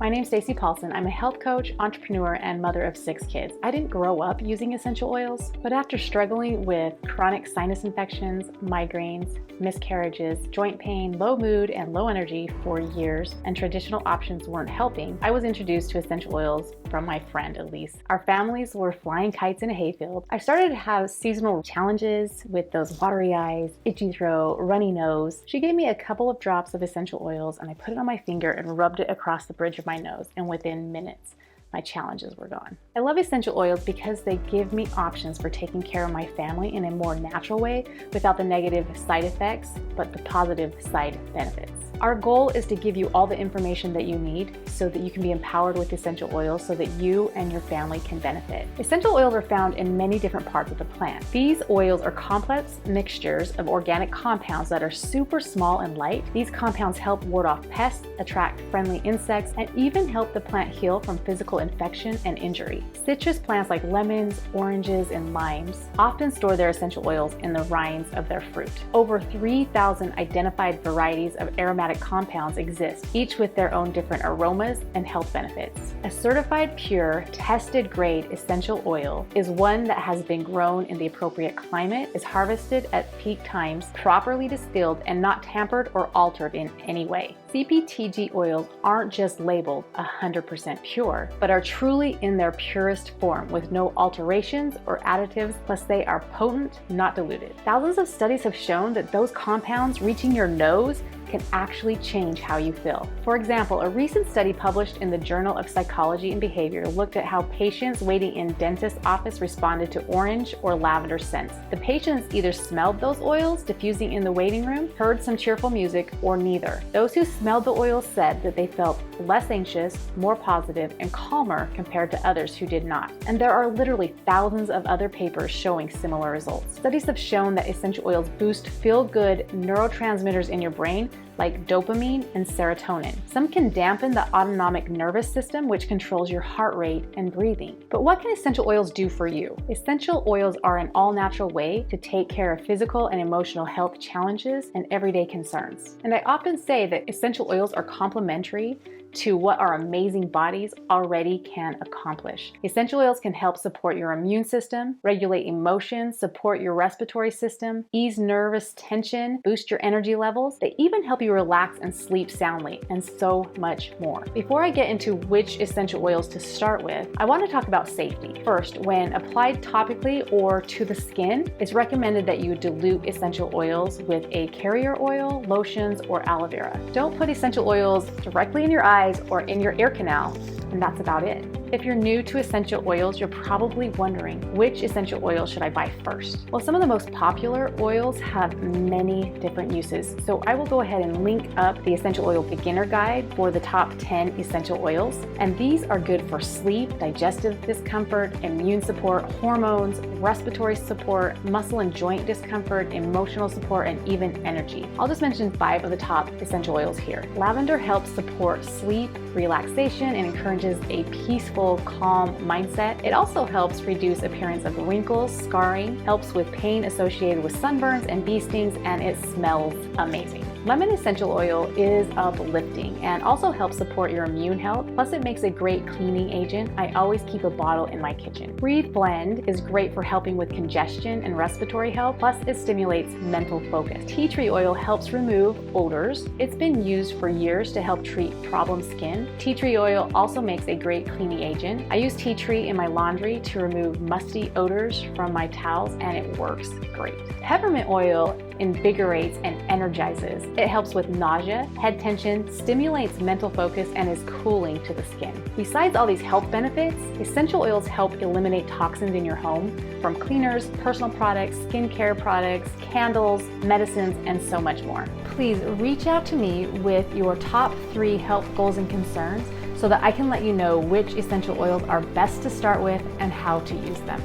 My name's Stacey Paulson. I'm a health coach, entrepreneur, and mother of 6 kids. I didn't grow up using essential oils, but after struggling with chronic sinus infections, migraines, miscarriages, joint pain, low mood, and low energy for years, and traditional options weren't helping, I was introduced to essential oils from my friend Elise. Our families were flying kites in a hayfield. I started to have seasonal challenges with those watery eyes, itchy throat, runny nose. She gave me a couple of drops of essential oils and I put it on my finger and rubbed it across the bridge of my nose, and within minutes, my challenges were gone. I love essential oils because they give me options for taking care of my family in a more natural way without the negative side effects, but the positive side benefits. Our goal is to give you all the information that you need so that you can be empowered with essential oils so that you and your family can benefit. Essential oils are found in many different parts of the plant. These oils are complex mixtures of organic compounds that are super small and light. These compounds help ward off pests, attract friendly insects, and even help the plant heal from physical infection and injury. Citrus plants like lemons, oranges, and limes often store their essential oils in the rinds of their fruit. Over 3,000 identified varieties of aromatic compounds exist, each with their own different aromas and health benefits. A certified pure, tested grade essential oil is one that has been grown in the appropriate climate, is harvested at peak times, properly distilled, and not tampered or altered in any way. CPTG oils aren't just labeled 100% pure, but are truly in their purest form with no alterations or additives, plus they are potent, not diluted. Thousands of studies have shown that those compounds reaching your nose can actually change how you feel. For example, a recent study published in the Journal of Psychology and Behavior looked at how patients waiting in dentist's office responded to orange or lavender scents. The patients either smelled those oils diffusing in the waiting room, heard some cheerful music, or neither. Those who smelled the oils said that they felt less anxious, more positive, and calmer compared to others who did not. And there are literally thousands of other papers showing similar results. Studies have shown that essential oils boost feel-good neurotransmitters in your brain like dopamine and serotonin. Some can dampen the autonomic nervous system, which controls your heart rate and breathing. But what can essential oils do for you? Essential oils are an all-natural way to take care of physical and emotional health challenges and everyday concerns. And I often say that essential oils are complementary to what our amazing bodies already can accomplish. Essential oils can help support your immune system, regulate emotions, support your respiratory system, ease nervous tension, boost your energy levels. They even help you relax and sleep soundly, and so much more. Before I get into which essential oils to start with, I want to talk about safety. First, when applied topically or to the skin, it's recommended that you dilute essential oils with a carrier oil, lotions, or aloe vera. Don't put essential oils directly in your eyes or in your ear canal, and that's about it. If you're new to essential oils, you're probably wondering, which essential oil should I buy first? Well, some of the most popular oils have many different uses, so I will go ahead and link up the Essential Oil Beginner Guide for the top 10 essential oils, and these are good for sleep, digestive discomfort, immune support, hormones, respiratory support, muscle and joint discomfort, emotional support, and even energy. I'll just mention 5 of the top essential oils here. Lavender helps support sleep, relaxation, and encourages a peaceful, calm mindset. It also helps reduce appearance of wrinkles, scarring, helps with pain associated with sunburns and bee stings, and it smells amazing. Lemon essential oil is uplifting and also helps support your immune health, plus it makes a great cleaning agent. I always keep a bottle in my kitchen. Breathe Blend is great for helping with congestion and respiratory health, plus it stimulates mental focus. Tea tree oil helps remove odors. It's been used for years to help treat problem skin. Tea tree oil also makes a great cleaning agent. I use tea tree in my laundry to remove musty odors from my towels, and it works great. Peppermint oil invigorates and energizes. It helps with nausea, head tension, stimulates mental focus, and is cooling to the skin. Besides all these health benefits, essential oils help eliminate toxins in your home from cleaners, personal products, skincare products, candles, medicines, and so much more. Please reach out to me with your top 3 health goals and concerns so that I can let you know which essential oils are best to start with and how to use them.